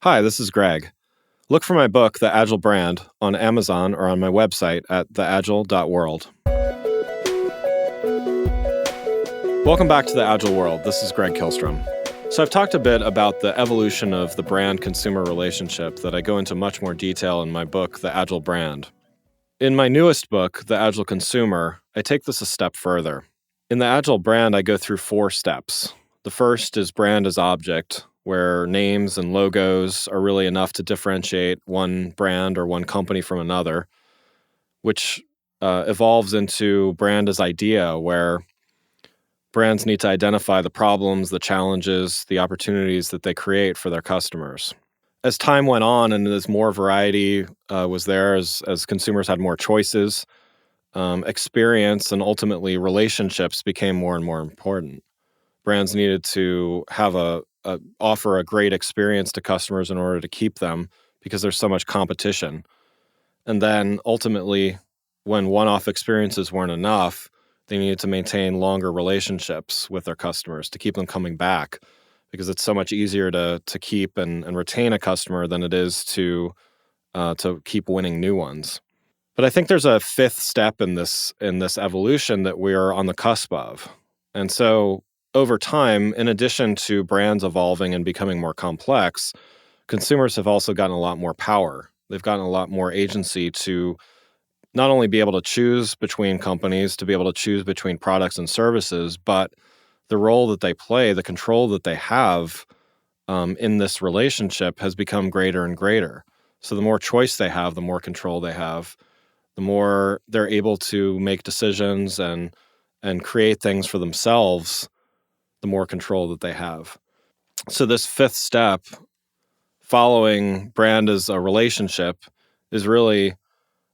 Hi, this is Greg. Look for my book, The Agile Brand, on Amazon or on my website at theagile.world. Welcome back to the Agile World. This is Greg Kihlstrom. So I've talked a bit about the evolution of the brand-consumer relationship that I go into much more detail in my book, The Agile Brand. In my newest book, The Agile Consumer, I take this a step further. In the Agile Brand, I go through 4 steps. The first is brand as object, where names and logos are really enough to differentiate one brand or one company from another, which evolves into brand as idea, where brands need to identify the problems, the challenges, the opportunities that they create for their customers. As time went on and as more variety was there, as consumers had more choices, experience and ultimately relationships became more and more important. Brands needed to have offer a great experience to customers in order to keep them because there's so much competition. And then ultimately, when one-off experiences weren't enough, they needed to maintain longer relationships with their customers to keep them coming back, because it's so much easier to keep and retain a customer than it is to keep winning new ones. But I think there's a 5th step in this evolution that we are on the cusp of. And so over time, in addition to brands evolving and becoming more complex, consumers have also gotten a lot more power. They've gotten a lot more agency to not only be able to choose between companies, to be able to choose between products and services, but the role that they play, the control that they have in this relationship has become greater and greater. So the more choice they have, the more control they have, the more they're able to make decisions and create things for themselves, the more control that they have. So this 5th step, following brand as a relationship, is really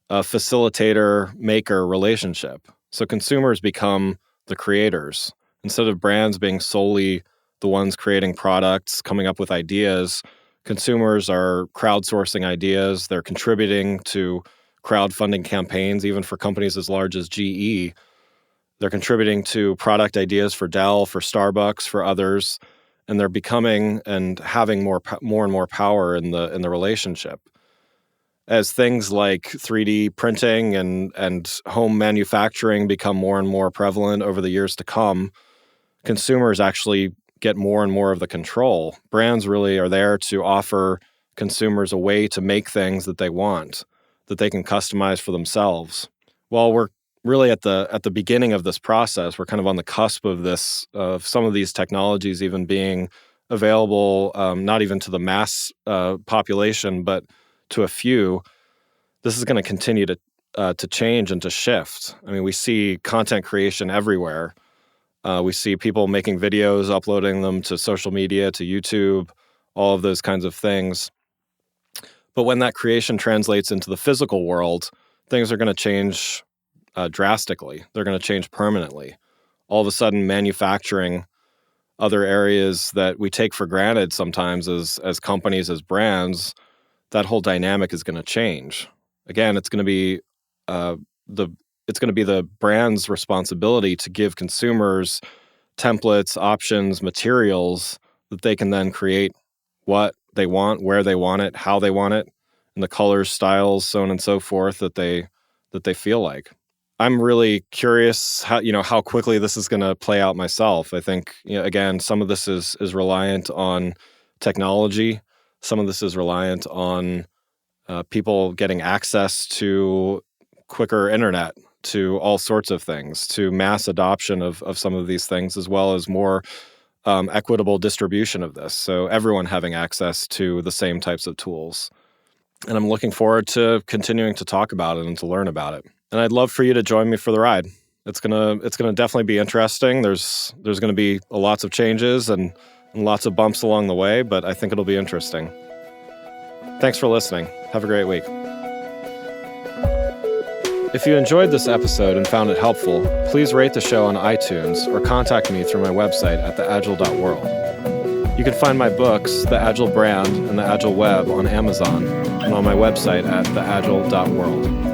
a facilitator-maker relationship. So consumers become the creators. Instead of brands being solely the ones creating products, coming up with ideas, consumers are crowdsourcing ideas. They're contributing to crowdfunding campaigns, even for companies as large as GE. They're contributing to product ideas for Dell, for Starbucks, for others, and they're becoming and having more and more power in the relationship. As things like 3D printing and home manufacturing become more and more prevalent over the years to come, consumers actually get more and more of the control. Brands really are there to offer consumers a way to make things that they want, that they can customize for themselves. While we're really at the beginning of this process, we're kind of on the cusp of this, of some of these technologies even being available, not even to the mass population, but to a few. This is going to continue to change and to shift. I mean, we see content creation everywhere. We see people making videos, uploading them to social media, to YouTube, all of those kinds of things. But when that creation translates into the physical world, things are going to change drastically. They're going to change permanently. All of a sudden, manufacturing, other areas that we take for granted sometimes as companies, as brands, that whole dynamic is going to change. Again, it's going to be the brand's responsibility to give consumers templates, options, materials that they can then create what they want, where they want it, how they want it, and the colors, styles, so on and so forth that they feel like. I'm really curious how quickly this is going to play out myself. I think, again, some of this is reliant on technology. Some of this is reliant on people getting access to quicker internet, to all sorts of things, to mass adoption of some of these things, as well as more equitable distribution of this. So everyone having access to the same types of tools. And I'm looking forward to continuing to talk about it and to learn about it. And I'd love for you to join me for the ride. It's gonna definitely be interesting. There's gonna be lots of changes and lots of bumps along the way, but I think it'll be interesting. Thanks for listening. Have a great week. If you enjoyed this episode and found it helpful, please rate the show on iTunes or contact me through my website at theagile.world. You can find my books, The Agile Brand and The Agile Web, on Amazon and on my website at theagile.world.